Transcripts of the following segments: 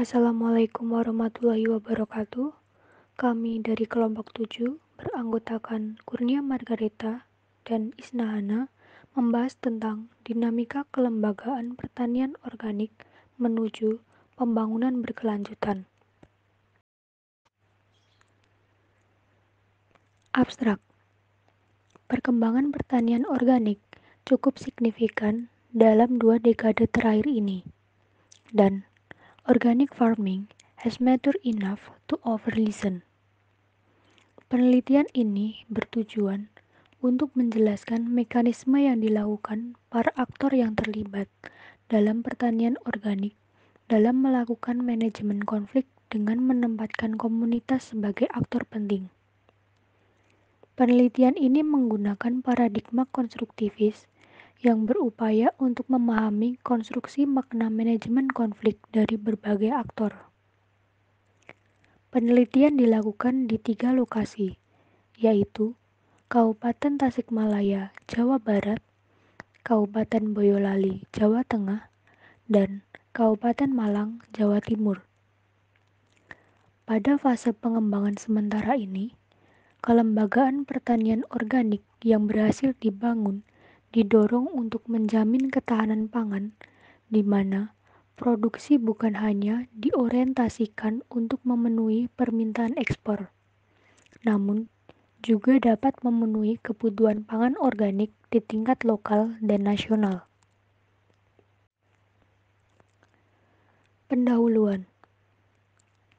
Assalamualaikum warahmatullahi wabarakatuh. Kami dari kelompok 7 beranggotakan Kurnia Margareta dan Isnahana membahas tentang dinamika kelembagaan pertanian organik menuju pembangunan berkelanjutan. Abstrak. Perkembangan pertanian organik cukup signifikan dalam 2 dekade terakhir ini, dan organic farming has matured enough to over-listen. Penelitian ini bertujuan untuk menjelaskan mekanisme yang dilakukan para aktor yang terlibat dalam pertanian organik dalam melakukan manajemen konflik dengan menempatkan komunitas sebagai aktor penting. Penelitian ini menggunakan paradigma konstruktivis yang berupaya untuk memahami konstruksi makna manajemen konflik dari berbagai aktor. Penelitian dilakukan di 3 lokasi, yaitu Kabupaten Tasikmalaya, Jawa Barat, Kabupaten Boyolali, Jawa Tengah, dan Kabupaten Malang, Jawa Timur. Pada fase pengembangan sementara ini, kelembagaan pertanian organik yang berhasil dibangun didorong untuk menjamin ketahanan pangan, di mana produksi bukan hanya diorientasikan untuk memenuhi permintaan ekspor, namun juga dapat memenuhi kebutuhan pangan organik di tingkat lokal dan nasional. Pendahuluan.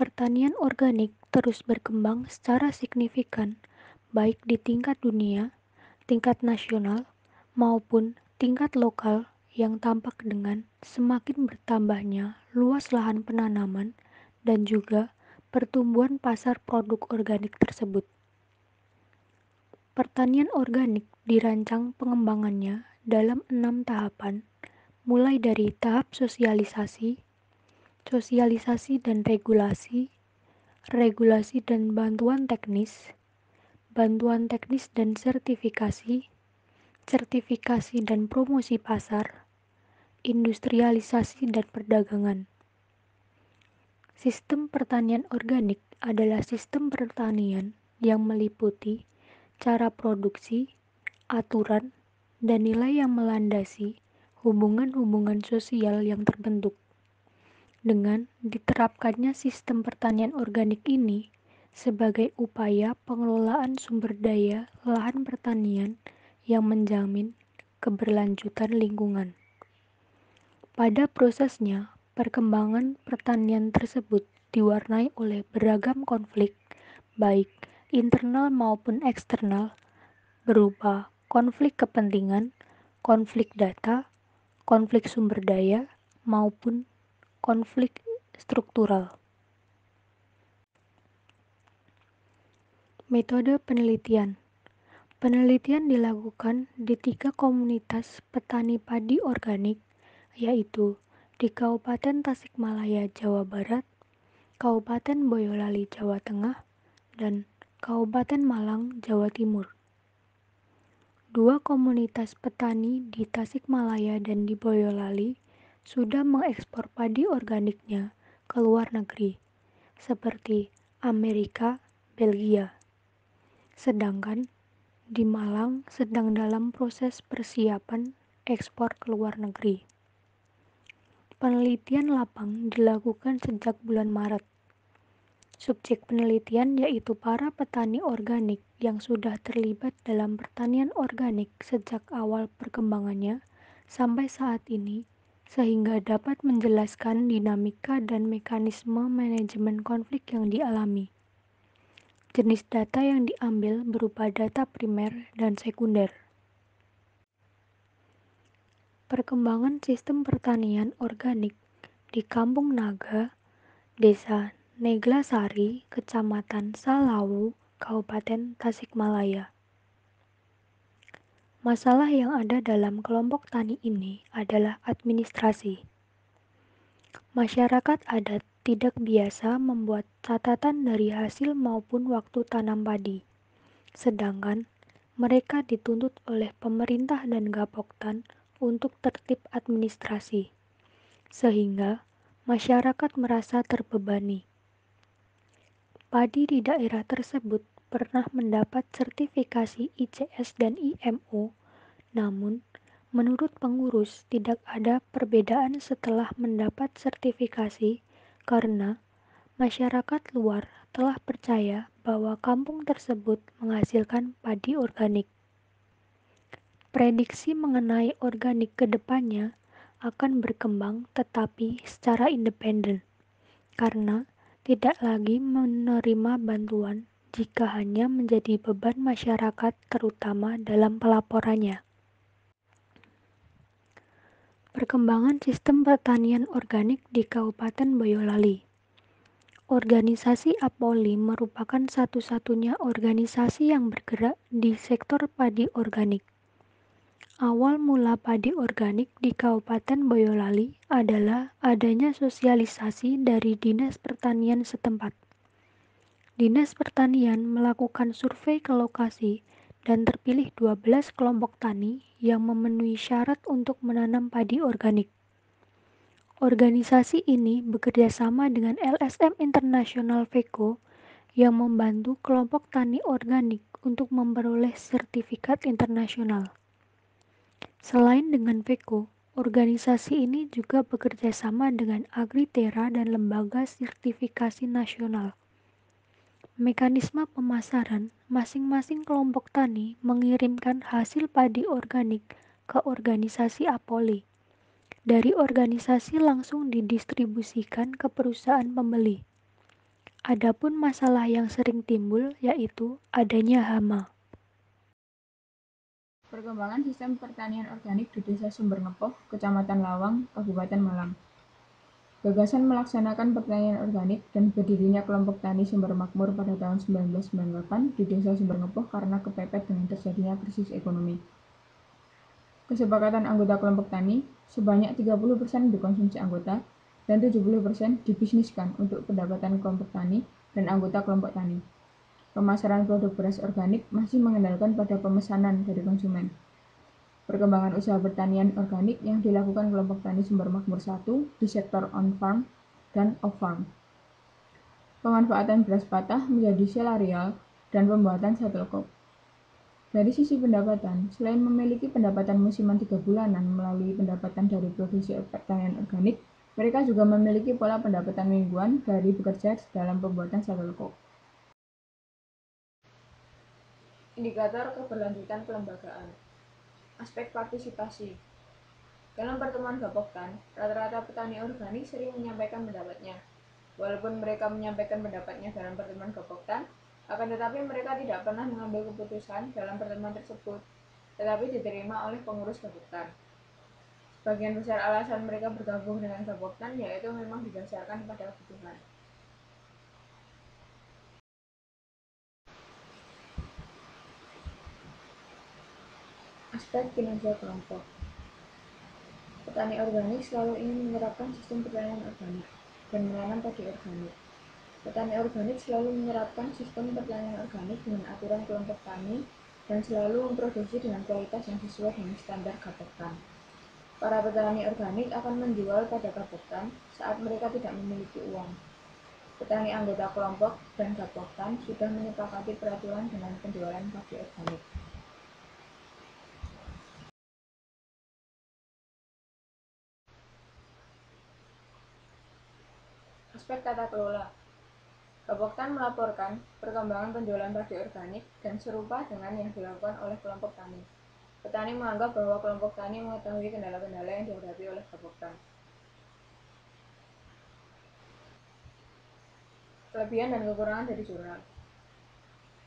Pertanian organik terus berkembang secara signifikan baik di tingkat dunia, tingkat nasional, maupun tingkat lokal yang tampak dengan semakin bertambahnya luas lahan penanaman dan juga pertumbuhan pasar produk organik tersebut. Pertanian organik dirancang pengembangannya dalam 6 tahapan, mulai dari tahap sosialisasi dan regulasi, regulasi dan bantuan teknis dan sertifikasi, sertifikasi dan promosi pasar, industrialisasi dan perdagangan. Sistem pertanian organik adalah sistem pertanian yang meliputi cara produksi, aturan, dan nilai yang melandasi hubungan-hubungan sosial yang terbentuk. Dengan diterapkannya sistem pertanian organik ini sebagai upaya pengelolaan sumber daya lahan pertanian yang menjamin keberlanjutan lingkungan. Pada prosesnya, perkembangan pertanian tersebut diwarnai oleh beragam konflik, baik internal maupun eksternal, berupa konflik kepentingan, konflik data, konflik sumber daya, maupun konflik struktural. Metode penelitian. Penelitian dilakukan di 3 komunitas petani padi organik, yaitu di Kabupaten Tasikmalaya, Jawa Barat, Kabupaten Boyolali, Jawa Tengah, dan Kabupaten Malang, Jawa Timur. 2 komunitas petani di Tasikmalaya dan di Boyolali sudah mengekspor padi organiknya ke luar negeri, seperti Amerika, Belgia. Sedangkan di Malang sedang dalam proses persiapan ekspor ke luar negeri. Penelitian lapang dilakukan sejak bulan Maret. Subjek penelitian yaitu para petani organik yang sudah terlibat dalam pertanian organik sejak awal perkembangannya sampai saat ini, sehingga dapat menjelaskan dinamika dan mekanisme manajemen konflik yang dialami. Jenis data yang diambil berupa data primer dan sekunder. Perkembangan sistem pertanian organik di Kampung Naga, Desa Neglasari, Kecamatan Salawu, Kabupaten Tasikmalaya. Masalah yang ada dalam kelompok tani ini adalah administrasi. Masyarakat adat tidak biasa membuat catatan dari hasil maupun waktu tanam padi, sedangkan mereka dituntut oleh pemerintah dan Gapoktan untuk tertib administrasi, sehingga masyarakat merasa terbebani. Padi di daerah tersebut pernah mendapat sertifikasi ICS dan IMO, namun menurut pengurus tidak ada perbedaan setelah mendapat sertifikasi karena masyarakat luar telah percaya bahwa kampung tersebut menghasilkan padi organik. Prediksi mengenai organik ke depannya akan berkembang tetapi secara independen, karena tidak lagi menerima bantuan jika hanya menjadi beban masyarakat terutama dalam pelaporannya. Perkembangan sistem pertanian organik di Kabupaten Boyolali. Organisasi Apoli merupakan satu-satunya organisasi yang bergerak di sektor padi organik. Awal mula padi organik di Kabupaten Boyolali adalah adanya sosialisasi dari Dinas Pertanian setempat. Dinas Pertanian melakukan survei ke lokasi dan terpilih 12 kelompok tani yang memenuhi syarat untuk menanam padi organik. Organisasi ini bekerja sama dengan LSM International VECO yang membantu kelompok tani organik untuk memperoleh sertifikat internasional. Selain dengan VECO, organisasi ini juga bekerja sama dengan Agritera dan lembaga sertifikasi nasional. Mekanisme pemasaran, masing-masing kelompok tani mengirimkan hasil padi organik ke organisasi Apoli. Dari organisasi langsung didistribusikan ke perusahaan pembeli. Adapun masalah yang sering timbul yaitu adanya hama. Perkembangan sistem pertanian organik di Desa Sumber Ngepoh, Kecamatan Lawang, Kabupaten Malang. Gagasan melaksanakan pertanian organik dan berdirinya kelompok tani Sumber Makmur pada tahun 1998 di Desa Sumber Ngepoh karena kepepet dengan terjadinya krisis ekonomi. Kesepakatan anggota kelompok tani sebanyak 30% dikonsumsi anggota dan 70% dibisniskan untuk pendapatan kelompok tani dan anggota kelompok tani. Pemasaran produk beras organik masih mengandalkan pada pemesanan dari konsumen. Perkembangan usaha pertanian organik yang dilakukan kelompok tani Sumber Makmur 1 di sektor on-farm dan off-farm. Pemanfaatan beras patah menjadi silarial dan pembuatan shuttle crop. Dari sisi pendapatan, selain memiliki pendapatan musiman 3 bulanan melalui pendapatan dari produksi pertanian organik, mereka juga memiliki pola pendapatan mingguan dari bekerja dalam pembuatan shuttle crop. Indikator keberlanjutan kelembagaan. Aspek partisipasi. Dalam pertemuan Gapoktan, rata-rata petani organik sering menyampaikan pendapatnya. Walaupun mereka menyampaikan pendapatnya dalam pertemuan Gapoktan, akan tetapi mereka tidak pernah mengambil keputusan dalam pertemuan tersebut, tetapi diterima oleh pengurus Gapoktan. Sebagian besar alasan mereka bergabung dengan Gapoktan yaitu memang didasarkan pada kebutuhan. Aspek kinerja kelompok. Petani organik selalu ingin menerapkan sistem pertanian organik dan menanam padi organik. Petani organik selalu menerapkan sistem pertanian organik dengan aturan kelompok tani dan selalu memproduksi dengan kualitas yang sesuai dengan standar Gapoktan. Para petani organik akan menjual pada Gapoktan saat mereka tidak memiliki uang. Petani anggota kelompok dan Gapoktan sudah menyepakati peraturan dengan penjualan padi organik. Aspek tata kelola. Gapoktan melaporkan perkembangan penjualan padi organik dan serupa dengan yang dilakukan oleh kelompok tani. Petani menganggap bahwa kelompok tani mengetahui kendala-kendala yang dihadapi oleh Gapoktan. Kelebihan dan kekurangan dari jurnal.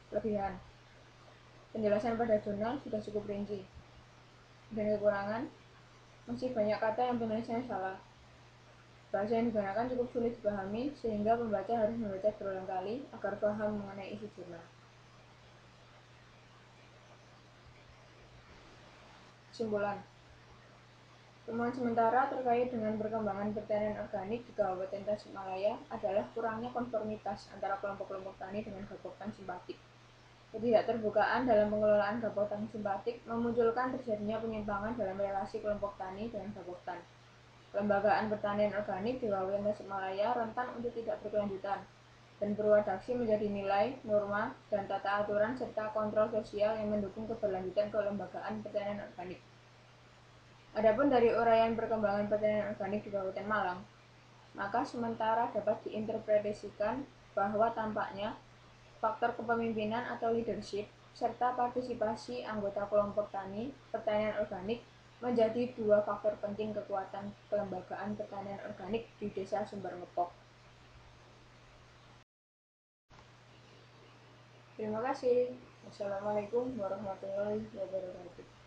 Kelebihan. Penjelasan pada jurnal sudah cukup rinci. Dan kekurangan, masih banyak kata yang penulisannya salah. Bahasa yang digunakan cukup sulit dipahami sehingga pembaca harus membaca berulang kali agar paham mengenai isi jurnal. Kesimpulan. Temuan sementara terkait dengan perkembangan pertanian organik di Kabupaten Tasikmalaya adalah kurangnya konformitas antara kelompok-kelompok tani dengan Gapoktan simpatik. Ketidakterbukaan dalam pengelolaan Gapoktan simpatik memunculkan terjadinya penyimpangan dalam relasi kelompok tani dengan Gapoktan. Kelembagaan pertanian organik di Kabupaten Tasikmalaya rentan untuk tidak berkelanjutan dan beradaptasi menjadi nilai, norma, dan tata aturan serta kontrol sosial yang mendukung keberlanjutan kelembagaan pertanian organik. Adapun dari uraian perkembangan pertanian organik di Kabupaten Malang, maka sementara dapat diinterpretasikan bahwa tampaknya faktor kepemimpinan atau leadership serta partisipasi anggota kelompok tani pertanian organik menjadi dua faktor penting kekuatan kelembagaan pertanian organik di Desa Sumber Ngepok. Terima kasih. Wassalamualaikum warahmatullahi wabarakatuh.